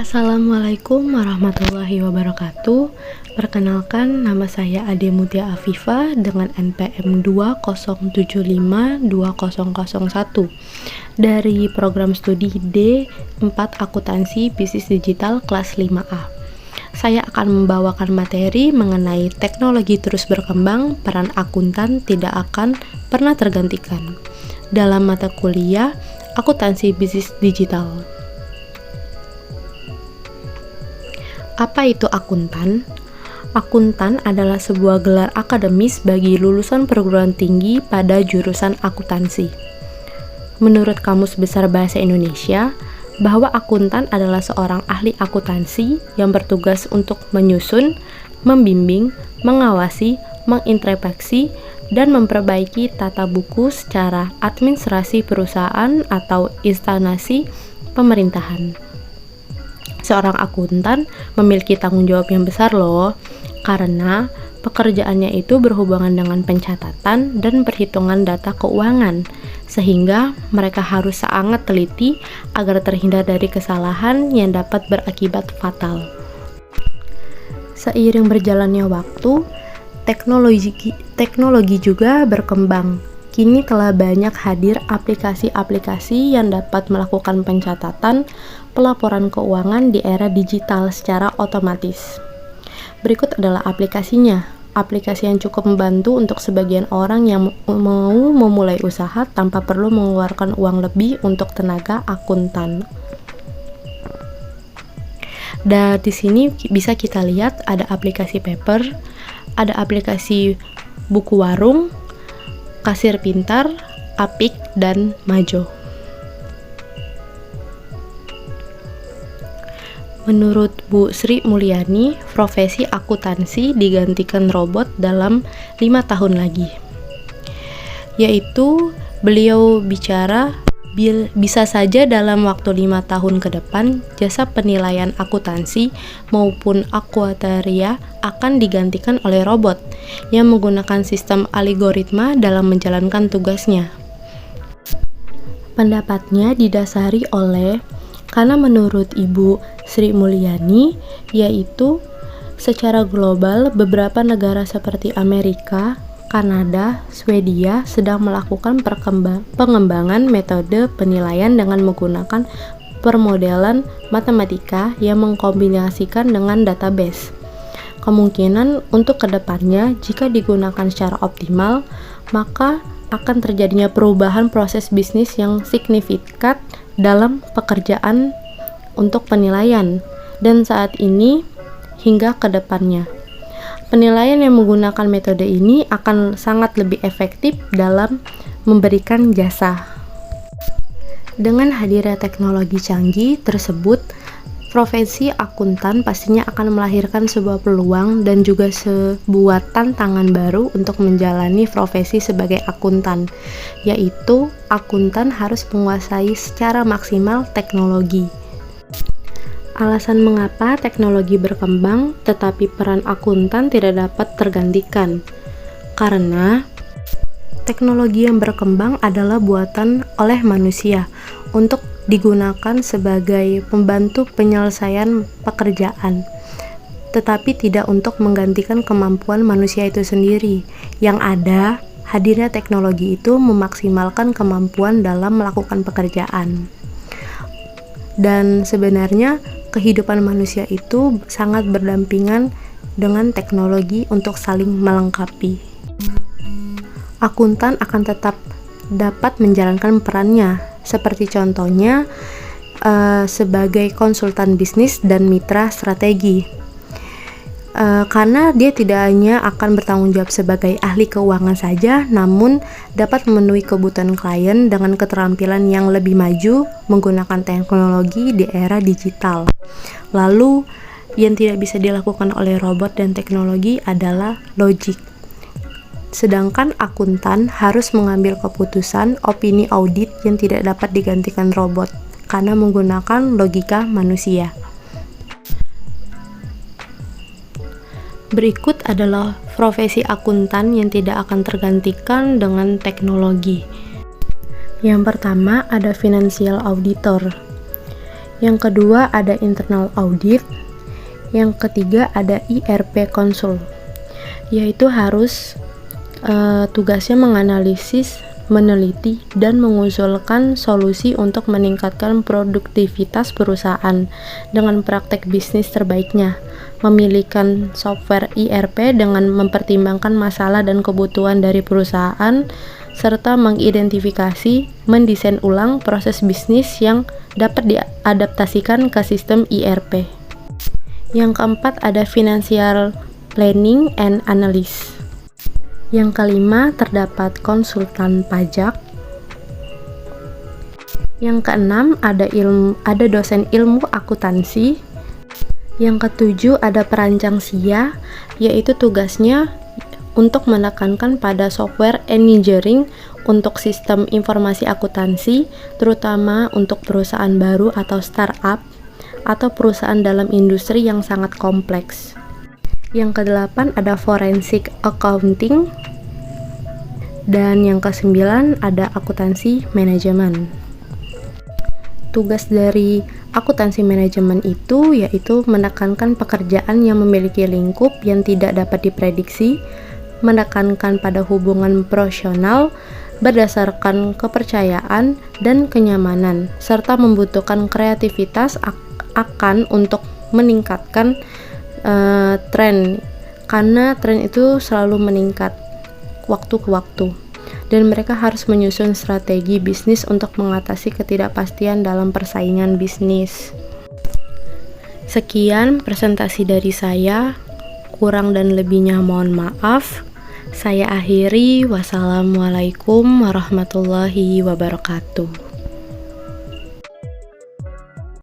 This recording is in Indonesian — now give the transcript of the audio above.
Assalamualaikum warahmatullahi wabarakatuh. Perkenalkan, nama saya Ade Mutia Afifa dengan NPM 207520001 dari program studi D4 Akuntansi Bisnis Digital kelas 5A. Saya akan membawakan materi mengenai teknologi terus berkembang, peran akuntan tidak akan pernah tergantikan dalam mata kuliah Akuntansi Bisnis Digital. Apa itu akuntan? Akuntan adalah sebuah gelar akademis bagi lulusan perguruan tinggi pada jurusan akuntansi. Menurut Kamus Besar Bahasa Indonesia, bahwa akuntan adalah seorang ahli akuntansi yang bertugas untuk menyusun, membimbing, mengawasi, mengintrospeksi, dan memperbaiki tata buku secara administrasi perusahaan atau instansi pemerintahan. Seorang akuntan memiliki tanggung jawab yang besar loh, karena pekerjaannya itu berhubungan dengan pencatatan dan perhitungan data keuangan, sehingga mereka harus sangat teliti agar terhindar dari kesalahan yang dapat berakibat fatal. Seiring berjalannya waktu, teknologi juga berkembang. Kini telah banyak hadir aplikasi-aplikasi yang dapat melakukan pencatatan, pelaporan keuangan di era digital secara otomatis. Berikut adalah aplikasinya. Aplikasi yang cukup membantu untuk sebagian orang yang mau memulai usaha tanpa perlu mengeluarkan uang lebih untuk tenaga akuntan. Dan di sini bisa kita lihat ada aplikasi Paper, ada aplikasi buku warung, Kasir Pintar, Apik, dan Majo. Menurut Bu Sri Mulyani, profesi akuntansi digantikan robot dalam 5 tahun lagi. Yaitu beliau bicara bisa saja dalam waktu 5 tahun ke depan jasa penilaian akuntansi maupun aktuaria akan digantikan oleh robot yang menggunakan sistem algoritma dalam menjalankan tugasnya. Pendapatnya didasari oleh karena menurut Ibu Sri Mulyani, yaitu secara global beberapa negara seperti Amerika, Kanada, Swedia sedang melakukan pengembangan metode penilaian dengan menggunakan permodelan matematika yang mengkombinasikan dengan database. Kemungkinan untuk kedepannya, jika digunakan secara optimal, maka akan terjadinya perubahan proses bisnis yang signifikan dalam pekerjaan untuk penilaian, dan saat ini hingga kedepannya. Penilaian yang menggunakan metode ini akan sangat lebih efektif dalam memberikan jasa. Dengan hadirnya teknologi canggih tersebut, profesi akuntan pastinya akan melahirkan sebuah peluang dan juga sebuah tantangan baru untuk menjalani profesi sebagai akuntan, yaitu akuntan harus menguasai secara maksimal teknologi. Alasan mengapa teknologi berkembang tetapi peran akuntan tidak dapat tergantikan. Karena teknologi yang berkembang adalah buatan oleh manusia untuk digunakan sebagai pembantu penyelesaian pekerjaan, tetapi tidak untuk menggantikan kemampuan manusia itu sendiri. Yang ada, hadirnya teknologi itu memaksimalkan kemampuan dalam melakukan pekerjaan. Dan sebenarnya kehidupan manusia itu sangat berdampingan dengan teknologi untuk saling melengkapi. Akuntan akan tetap dapat menjalankan perannya, seperti contohnya sebagai konsultan bisnis dan mitra strategi. Karena dia tidak hanya akan bertanggung jawab sebagai ahli keuangan saja, namun dapat memenuhi kebutuhan klien dengan keterampilan yang lebih maju menggunakan teknologi di era digital. Lalu, yang tidak bisa dilakukan oleh robot dan teknologi adalah logik. Sedangkan akuntan harus mengambil keputusan opini audit yang tidak dapat digantikan robot karena menggunakan logika manusia. Berikut adalah profesi akuntan yang tidak akan tergantikan dengan teknologi. Yang pertama ada financial auditor. Yang kedua ada internal audit. Yang ketiga ada IRP konsul, yaitu harus tugasnya menganalisis, meneliti, dan mengusulkan solusi untuk meningkatkan produktivitas perusahaan dengan praktek bisnis terbaiknya, memilihkan software IRP dengan mempertimbangkan masalah dan kebutuhan dari perusahaan, serta mengidentifikasi, mendesain ulang proses bisnis yang dapat diadaptasikan ke sistem IRP. Yang keempat ada financial planning and analysis. Yang kelima terdapat konsultan pajak. Yang keenam ada dosen ilmu akuntansi. Yang ketujuh ada perancang SIA, yaitu tugasnya untuk menekankan pada software engineering untuk sistem informasi akuntansi, terutama untuk perusahaan baru atau startup atau perusahaan dalam industri yang sangat kompleks. Yang kedelapan ada forensic accounting. Dan yang kesembilan ada akuntansi manajemen. Tugas dari akuntansi manajemen itu yaitu menekankan pekerjaan yang memiliki lingkup yang tidak dapat diprediksi, menekankan pada hubungan profesional berdasarkan kepercayaan dan kenyamanan, serta membutuhkan kreativitas akan untuk meningkatkan tren, karena tren itu selalu meningkat waktu ke waktu, dan mereka harus menyusun strategi bisnis untuk mengatasi ketidakpastian dalam persaingan bisnis. Sekian presentasi dari saya, kurang dan lebihnya mohon maaf. Saya akhiri, wassalamualaikum warahmatullahi wabarakatuh.